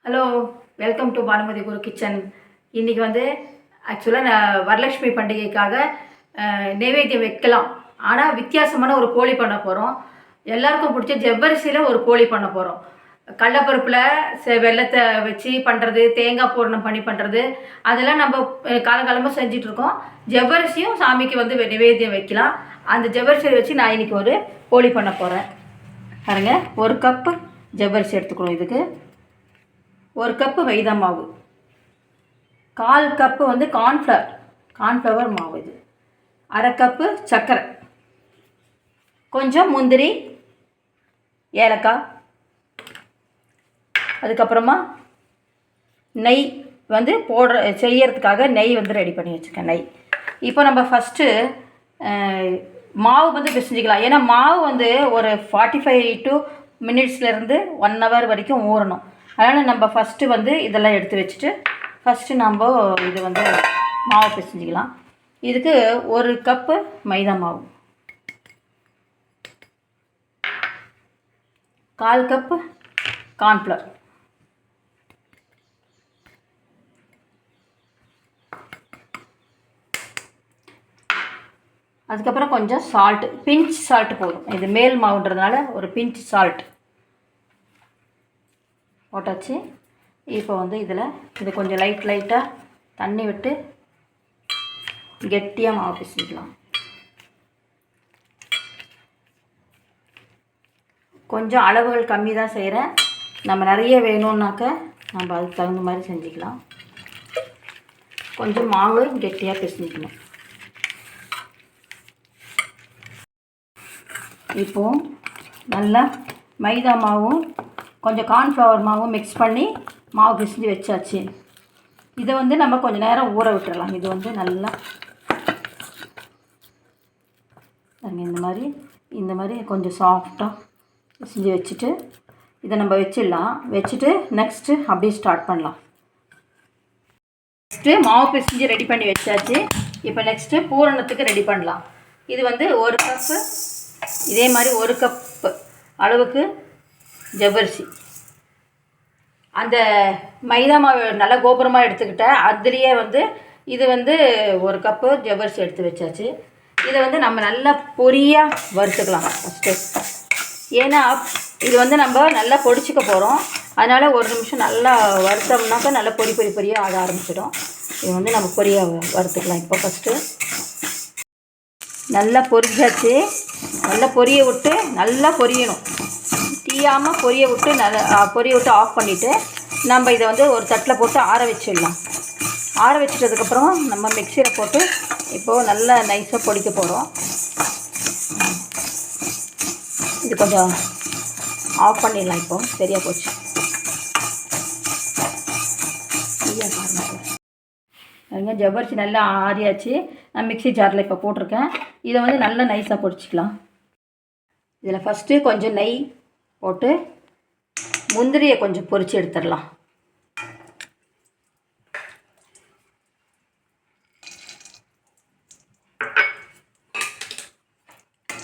Hello, welcome to Bhanumathi Guru kitchen. இன்றைக்கி வந்து ஆக்சுவலாக நான் வரலட்சுமி பண்டிகைக்காக நைவேத்தியம் வைக்கலாம். ஆனால் வித்தியாசமான ஒரு கோழி பண்ண போகிறோம். எல்லாருக்கும் பிடிச்ச ஜவ்வரிசியில் ஒரு கோழி பண்ண போகிறோம். கடலப்பருப்பில் வெல்லத்தை வச்சு பண்ணுறது, தேங்காய் பூரணம் பண்ணி பண்ணுறது, அதெல்லாம் நம்ம காலகாலமாக செஞ்சிட்ருக்கோம். ஜவ்வரிசியும் சாமிக்கு வந்து நைவேத்தியம் வைக்கலாம். அந்த ஜவ்வரிசியை வச்சு நான் இன்றைக்கி ஒரு கோழி பண்ண போகிறேன். பாருங்கள், 1 கப்பு ஜவ்வரிசி எடுத்துக்கணும். இதுக்கு 1 கப்பு மைதா மாவு, 1/4 கப்பு வந்து கார்ன்ஃப்ளவர் மாவு, இது 1/2 கப்பு சர்க்கரை, கொஞ்சம் முந்திரி, ஏலக்காய், அதுக்கப்புறமா நெய் வந்து செய்யறதுக்காக நெய் வந்து ரெடி பண்ணி வச்சுருக்கேன். நெய். இப்போ நம்ம ஃபஸ்ட்டு மாவு வந்து பிசைஞ்சிக்கலாம். ஏன்னா மாவு வந்து ஒரு 45 மினிட்ஸ்லேருந்து 1 ஹவர் வரைக்கும் ஊறணும். அதனால் நம்ம ஃபஸ்ட்டு வந்து இதெல்லாம் எடுத்து வச்சுட்டு ஃபஸ்ட்டு நம்ம இது வந்து மாவு பிசைஞ்சிக்கலாம். இதுக்கு 1 கப்பு மைதா மாவு, 1/4 கப்பு கார்ன்ஃப்ளவர், அதுக்கப்புறம் கொஞ்சம் சால்ட்டு, பிஞ்ச் சால்ட்டு போதும். இது மேல் மாவுன்றதுனால ஒரு பிஞ்ச் சால்ட் போட்டாச்சு. இப்போ வந்து இது கொஞ்சம் லைட்டாக தண்ணி விட்டு கெட்டியாக மாவு பிசைஞ்சிக்கலாம். கொஞ்சம் அளவுகள் கம்மி தான் செய்கிறேன். நம்ம நிறைய வேணும்னாக்க நம்ம அதுக்கு தகுந்த மாதிரி செஞ்சுக்கலாம். கொஞ்சம் மாவு கெட்டியாக பிசைஞ்சிக்கணும். இப்போது நல்லா மைதா மாவும் கொஞ்சம் கார்ன்ஃப்ளவர் மாவும் மிக்ஸ் பண்ணி மாவு பிசைஞ்சு வச்சாச்சு. இதை வந்து நம்ம கொஞ்சம் நேரம் ஊற விட்டுறலாம். இது வந்து நல்லா இந்த மாதிரி கொஞ்சம் சாஃப்டாக பிசைஞ்சு வச்சுட்டு இதை நம்ம வச்சுட்டு நெக்ஸ்ட்டு அப்படியே ஸ்டார்ட் பண்ணலாம். நெக்ஸ்ட்டு மாவு பிசைஞ்சு ரெடி பண்ணி வச்சாச்சு. இப்போ நெக்ஸ்ட்டு பூரணத்துக்கு ரெடி பண்ணலாம். இது வந்து 1 கப்பு, இதே மாதிரி 1 கப்பு அளவுக்கு ஜவ்வரிசி, அந்த மைதா மாவு நல்லா கோபுரமாக எடுத்துக்கிட்டேன். அதுலேயே வந்து இது வந்து 1 கப்பு ஜவ்வரிசி எடுத்து வச்சாச்சு. இதை வந்து நம்ம நல்லா பொரியாக வறுத்துக்கலாம் ஃபஸ்ட்டு. ஏன்னா இது வந்து நம்ம நல்லா பொடிச்சிக்க போகிறோம். அதனால் 1 நிமிஷம் நல்லா வறுத்தோம்னாக்கா நல்லா பொரியாக ஆக ஆரம்பிச்சிடும். இது வந்து நம்ம பொரியாக வறுத்துக்கலாம். இப்போ ஃபஸ்ட்டு நல்லா பொரிஞ்சாச்சு. நல்லா பொரிய விட்டு நல்லா பொரியணும். தீயாமல் பொரிய விட்டு ஆஃப் பண்ணிவிட்டு நம்ம இதை வந்து ஒரு தட்டில் போட்டு ஆற வச்சிடலாம். ஆற வச்சிட்டதுக்கப்புறம் நம்ம மிக்சியில் போட்டு இப்போது நல்லா நைஸாக பொடிக்க போகிறோம். இது கொஞ்சம் ஆஃப் பண்ணிடலாம். இப்போது சரியாக போச்சு. ஜவ்வரிசி நல்லா ஆறியாச்சு. நான் மிக்ஸி ஜாரில் இப்போ போட்டிருக்கேன். இதை வந்து நல்லா நைஸாக பொடிச்சிக்கலாம். இதில் ஃபஸ்ட்டு கொஞ்சம் நெய் போட்டு முந்திரியை கொஞ்சம் பொரித்து எடுத்துடலாம்.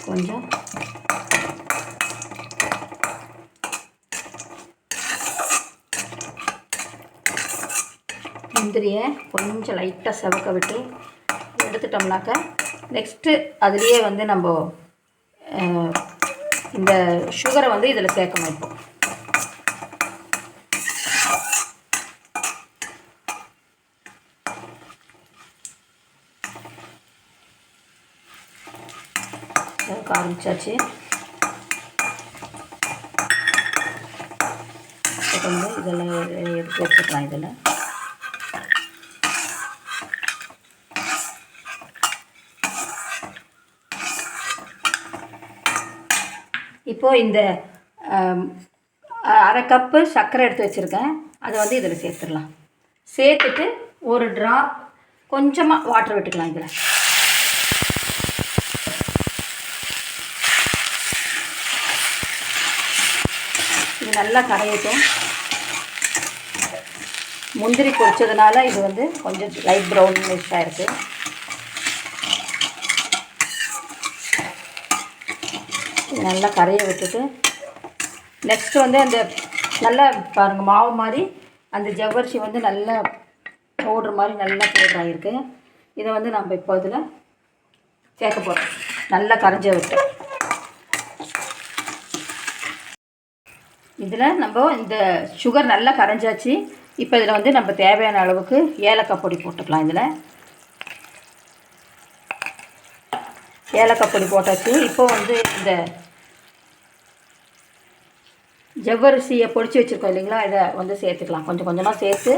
கொஞ்சம் முந்திரியை கொஞ்சம் லைட்டாக செவக்க விட்டு எடுத்துட்டோம்னாக்க நெக்ஸ்ட்டு அதுலேயே வந்து நம்ம இந்த சுகரை வந்து இதில் சேர்க்கணும். இப்போ ஆரம்பிச்சாச்சு. வந்து இதெல்லாம் எடுத்து வச்சுக்கலாம். இதில் இப்போது இந்த 1/2 கப்பு சர்க்கரை எடுத்து வச்சுருக்கேன். அதை வந்து இதில் சேர்த்துடலாம். சேர்த்துட்டு ஒரு ட்ராப் கொஞ்சமாக வாட்டர் விட்டுக்கலாம். இதில் இது நல்லா கரையட்டும். முந்திரி பொரிச்சதுனால இது வந்து கொஞ்சம் லைட் ப்ரௌனிஷாக இருக்குது. நல்லா கரைய விட்டுட்டு நெக்ஸ்ட்டு வந்து அந்த நல்லா பாருங்கள் மாவு மாதிரி அந்த ஜவ்வரிசி வந்து நல்லா பவுட்ரு மாதிரி நல்லா பவுட்ரு ஆகிருக்கு. இதை வந்து நம்ம இப்போ இதில் சேர்க்க போகிறோம். நல்லா கரைஞ்ச விட்டு இதில் நம்ம இந்த சுகர் நல்லா கரைஞ்சாச்சு. இப்போ இதில் வந்து நம்ம தேவையான அளவுக்கு ஏலக்காய் பொடி போட்டுக்கலாம். இதில் ஏலக்காய் பொடி போட்டாச்சு. இப்போ வந்து இந்த ஜவ்வரிசியை பொடிச்சு வச்சுருக்கோம் இல்லைங்களா, இதை வந்து சேர்த்துக்கலாம். கொஞ்சம் கொஞ்சமாக சேர்த்து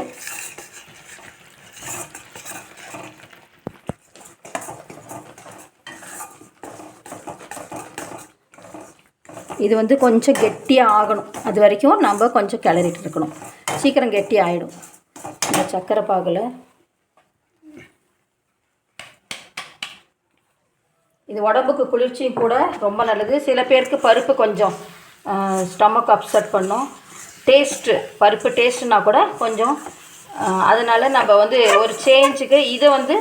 இது வந்து கொஞ்சம் கெட்டியாக ஆகணும். அது வரைக்கும் நம்ம கொஞ்சம் கிளறிட்டு இருக்கணும். சீக்கிரம் கெட்டி ஆகிடும். இந்த சர்க்கரை பாகில் இது உடம்புக்கு குளிர்ச்சியும் கூட, ரொம்ப நல்லது. சில பேருக்கு பருப்பு கொஞ்சம் ஸ்டமக் அப்செட் பண்ணும். டேஸ்ட்டு பருப்பு டேஸ்ட்டுனா கூட கொஞ்சம், அதனால் நம்ம வந்து ஒரு சேஞ்சுக்கு இதை வந்து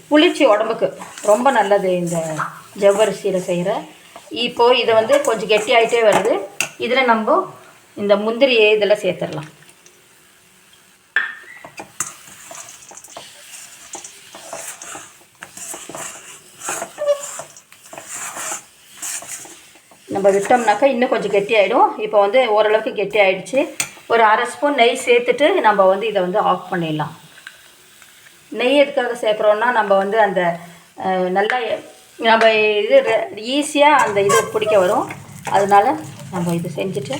குளிர்ச்சி உடம்புக்கு ரொம்ப நல்லது இந்த ஜவ்வரிசியில் செய்கிற. இப்போது இதை வந்து கொஞ்சம் கெட்டி ஆகிட்டே வருது. இதில் நம்ம இந்த முந்திரியை இதில் சேர்த்துடலாம். நம்ம விட்டோம்னாக்கா இன்னும் கொஞ்சம் கெட்டி ஆகிடும். இப்போ வந்து ஓரளவுக்கு கெட்டி ஆகிடுச்சு. ஒரு அரை ஸ்பூன் நெய் சேர்த்துட்டு நம்ம வந்து இதை வந்து ஆஃப் பண்ணிடலாம். நெய் எதுக்காக சேர்க்குறோன்னா நம்ம வந்து அந்த நல்லா நம்ம இது ஈஸியாக அந்த இது பிடிக்க வரும். அதனால் நம்ம இது செஞ்சுட்டு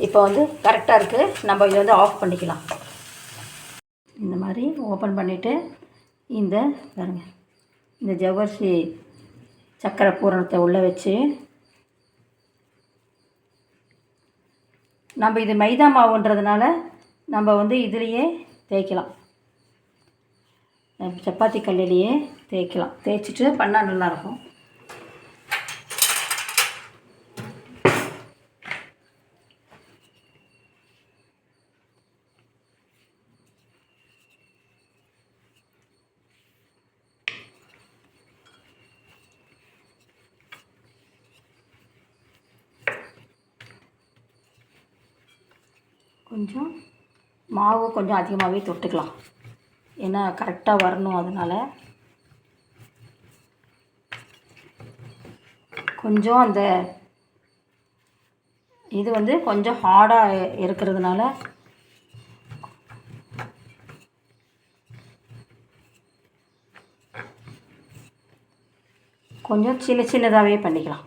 இப்போ வந்து கரெக்டாக இருக்குது. நம்ம இதை வந்து ஆஃப் பண்ணிக்கலாம். இந்த மாதிரி ஓப்பன் பண்ணிவிட்டு இந்த பாருங்க, இந்த ஜவ்வரிசி சர்க்கரை பூரணத்தை உள்ளே வச்சு நம்ம இது மைதா மாவுன்றதுனால நம்ம வந்து இதுலேயே தேய்க்கலாம். சப்பாத்தி கல்லிலேயே தேய்க்கலாம். தேய்ச்சிட்டு பண்ணால் நல்லாயிருக்கும். கொஞ்சம் மாவு கொஞ்சம் அதிகமாகவே தொட்டுக்கலாம். ஏன்னா கரெக்டாக வரணும். அதனால் கொஞ்சம் அந்த இது வந்து கொஞ்சம் ஹார்டாக இருக்கிறதுனால கொஞ்சம் சின்னதாகவே பண்ணிக்கலாம்.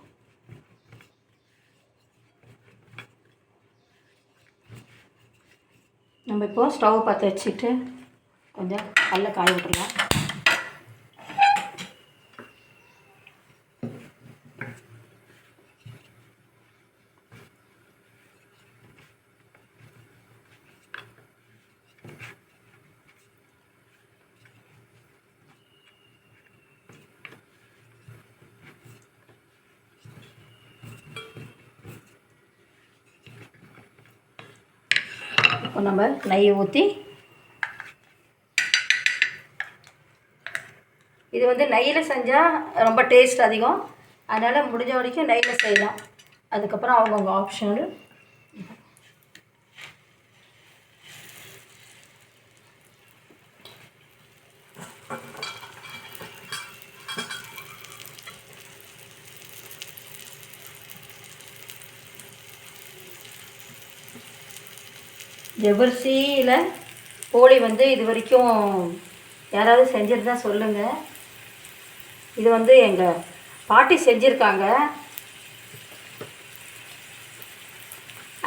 நம்ம இப்போது ஸ்டவ் பற்ற வச்சுட்டு கொஞ்சம் கல்லை காய விட்டுடலாம். இப்போ நம்ம நெய் ஊற்றி, இது வந்து நெய்யில் செஞ்சால் ரொம்ப டேஸ்ட் அதிகம். அதனால் முடிஞ்ச வரைக்கும் நெய்யில் செய்யலாம். அதுக்கப்புறம் அவங்கவுங்க ஆப்ஷனல். ஜவ்வரிசியில் போளி வந்து இது வரைக்கும் யாராவது செஞ்சுருந்தா சொல்லுங்கள். இது வந்து எங்கள் பாட்டி செஞ்சுருக்காங்க.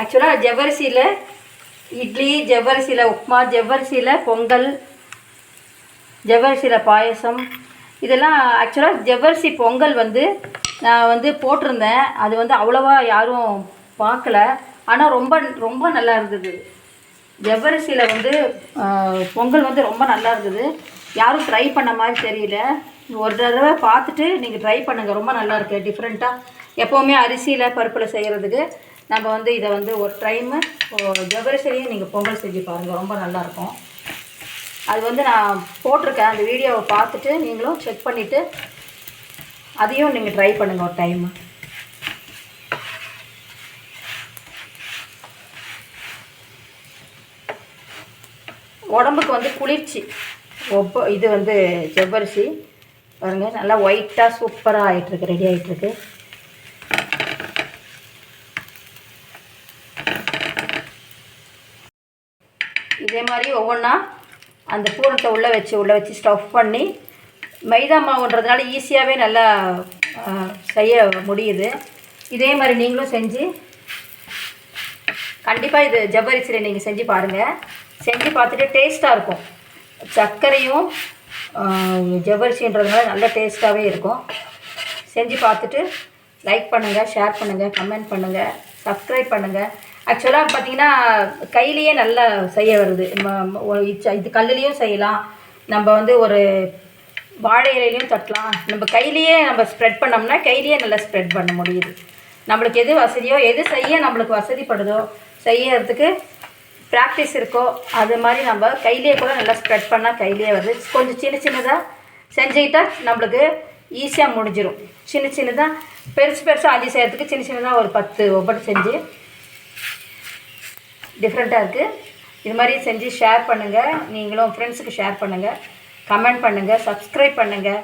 ஆக்சுவலாக ஜவ்வரிசியில் இட்லி, ஜவ்வரிசியில் உப்புமா, ஜவ்வரிசியில் பொங்கல், ஜவ்வரிசியில் பாயசம், இதெல்லாம் ஆக்சுவலாக ஜவ்வரிசி பொங்கல் வந்து நான் வந்து போட்டிருந்தேன். அது வந்து அவ்வளோவா யாரும் பார்க்கல. ஆனால் ரொம்ப ரொம்ப நல்லா இருந்தது. ஜவ்வரிசியில் வந்து பொங்கல் வந்து ரொம்ப நல்லா இருந்தது. யாரும் ட்ரை பண்ண மாதிரி தெரியல. ஒரு தடவை பார்த்துட்டு நீங்கள் ட்ரை பண்ணுங்கள். ரொம்ப நல்லா இருக்குது. டிஃப்ரெண்ட்டாக எப்போவுமே அரிசியில் பருப்பில் செய்கிறதுக்கு நம்ம வந்து இதை வந்து ஒரு டைமு ஜவ்வரிசிலையும் நீங்கள் பொங்கல் செஞ்சு பாருங்கள். ரொம்ப நல்லாயிருக்கும். அது வந்து நான் போட்டிருக்கேன். அந்த வீடியோவை பார்த்துட்டு நீங்களும் செக் பண்ணிவிட்டு அதையும் நீங்கள் ட்ரை பண்ணுங்கள் ஒரு டைமு. உடம்புக்கு வந்து குளிர்ச்சி. இது வந்து ஜவ்வரிசி பாருங்கள், நல்லா ஒயிட்டாக சூப்பராக ஆகிட்டுருக்கு, ரெடி ஆகிட்டுருக்கு. இதே மாதிரி ஒவ்வொன்றா அந்த பூரணத்தை உள்ளே வச்சு ஸ்டஃப் பண்ணி, மைதா மாவுன்றதுனால ஈஸியாகவே நல்லா செய்ய முடியுது. இதே மாதிரி நீங்களும் செஞ்சு கண்டிப்பாக இது ஜவ்வரிசியில் நீங்கள் செஞ்சு பாருங்கள். செஞ்சு பார்த்துட்டு டேஸ்ட்டாக இருக்கும். சர்க்கரையும் ஜவ்வரிசின்றதுனால நல்ல டேஸ்ட்டாகவே இருக்கும். செஞ்சு பார்த்துட்டு லைக் பண்ணுங்கள், ஷேர் பண்ணுங்கள், கமெண்ட் பண்ணுங்கள், சப்ஸ்கிரைப் பண்ணுங்கள். ஆக்சுவலாக பார்த்திங்கன்னா கையிலையே நல்லா செய்ய வருது. இது கல்லுலேயும் செய்யலாம், நம்ம வந்து ஒரு வாழை இலையிலையும் தட்டலாம். நம்ம கையிலையே நம்ம ஸ்ப்ரெட் பண்ணோம்னா கையிலையே நல்லா ஸ்ப்ரெட் பண்ண முடியுது. நம்மளுக்கு எது வசதியோ, எது செய்ய நம்மளுக்கு வசதிப்படுதோ, செய்யறதுக்கு ப்ராக்டிஸ் இருக்கோ அது மாதிரி நம்ம கையிலேயே கூட நல்லா ஸ்ப்ரெட் பண்ணால் கையிலேயே வருது. கொஞ்சம் சின்னதாக செஞ்சுக்கிட்டால் நம்மளுக்கு ஈஸியாக முடிஞ்சிடும். சின்னதாக பெருசாக அஞ்சு செய்கிறதுக்கு சின்னதாக ஒரு 10 ஒவ்வொரு செஞ்சு டிஃப்ரெண்ட்டாக இருக்குது. இது மாதிரி செஞ்சு ஷேர் பண்ணுங்கள். நீங்களும் ஃப்ரெண்ட்ஸுக்கு ஷேர் பண்ணுங்கள், கமெண்ட் பண்ணுங்கள், சப்ஸ்கிரைப் பண்ணுங்கள்.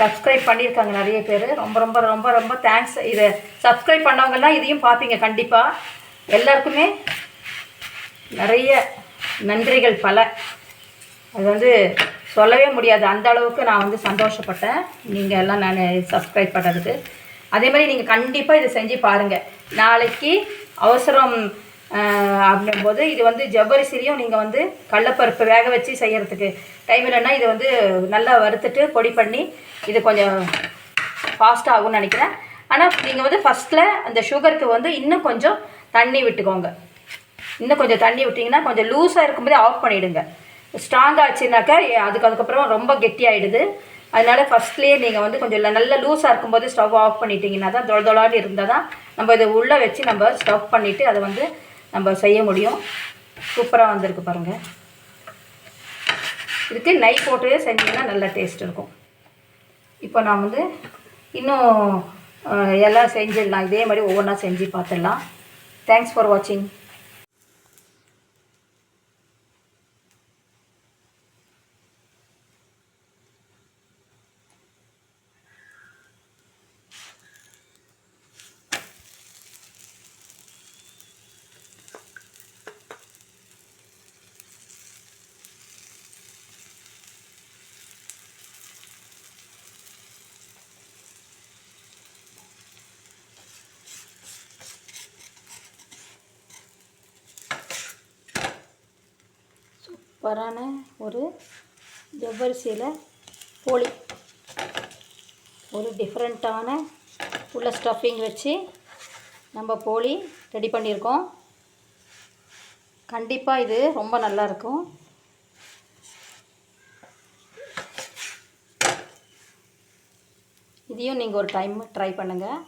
சப்ஸ்கிரைப் பண்ணியிருக்காங்க நிறைய பேர். ரொம்ப ரொம்ப ரொம்ப ரொம்ப தேங்க்ஸ். இதை சப்ஸ்கிரைப் பண்ணவங்கெல்லாம் இதையும் பார்ப்பீங்க கண்டிப்பாக. எல்லாருக்குமே நிறைய நன்றிகள் பல. அது வந்து சொல்லவே முடியாது, அந்த அளவுக்கு நான் வந்து சந்தோஷப்பட்டேன் நீங்கள் எல்லாம் நான் சப்ஸ்கிரைப் பண்ணுறதுக்கு. அதே மாதிரி நீங்கள் கண்டிப்பாக இதை செஞ்சு பாருங்கள். நாளைக்கு அவசரம் அப்படிங்கும்போது இது வந்து ஜவ்வரிசிலையும் நீங்கள் வந்து கடலப்பருப்பு வேக வச்சு செய்கிறதுக்கு டைம் இல்லைன்னா இது வந்து நல்லா வறுத்துட்டு பொடி பண்ணி இது கொஞ்சம் ஃபாஸ்ட்டாக ஆகும்னு நினைக்கிறேன். ஆனால் நீங்கள் வந்து ஃபஸ்ட்டில் அந்த சுகருக்கு வந்து இன்னும் கொஞ்சம் தண்ணி விட்டுக்கோங்க. இன்னும் கொஞ்சம் தண்ணி விட்டிங்கன்னா கொஞ்சம் லூஸாக இருக்கும்போதே ஆஃப் பண்ணிவிடுங்க. ஸ்ட்ராங்காக ஆச்சுனாக்கா அதுக்கப்புறம் ரொம்ப கெட்டியாகிடுது. அதனால் ஃபஸ்ட்லேயே நீங்கள் வந்து கொஞ்சம் நல்லா லூஸாக இருக்கும்போது ஸ்டவ் ஆஃப் பண்ணிட்டீங்கன்னா தான் தொளதொளான்னு இருந்தால் தான் நம்ம இதை உள்ளே வச்சு நம்ம ஸ்டவ் பண்ணிவிட்டு அதை வந்து நம்ம செய்ய முடியும். சூப்பராக வந்திருக்கு பாருங்கள். இதுக்கு நெய் போட்டு செஞ்சிங்கன்னா நல்ல டேஸ்ட் இருக்கும். இப்போ நான் வந்து இன்னும் எல்லாம் செஞ்சிடலாம். இதே மாதிரி ஒவ்வொன்றா செஞ்சு பார்த்துடலாம். தேங்க்ஸ் ஃபார் வாட்சிங். சூப்பரான ஒரு ஜவ்வரிசியில் போளி, ஒரு டிஃப்ரெண்ட்டான உள்ள ஸ்டஃபிங் வச்சு நம்ம போளி ரெடி பண்ணியிருக்கோம். கண்டிப்பாக இது ரொம்ப நல்லாயிருக்கும். இதையும் நீங்கள் ஒரு டைம் ட்ரை பண்ணுங்கள்.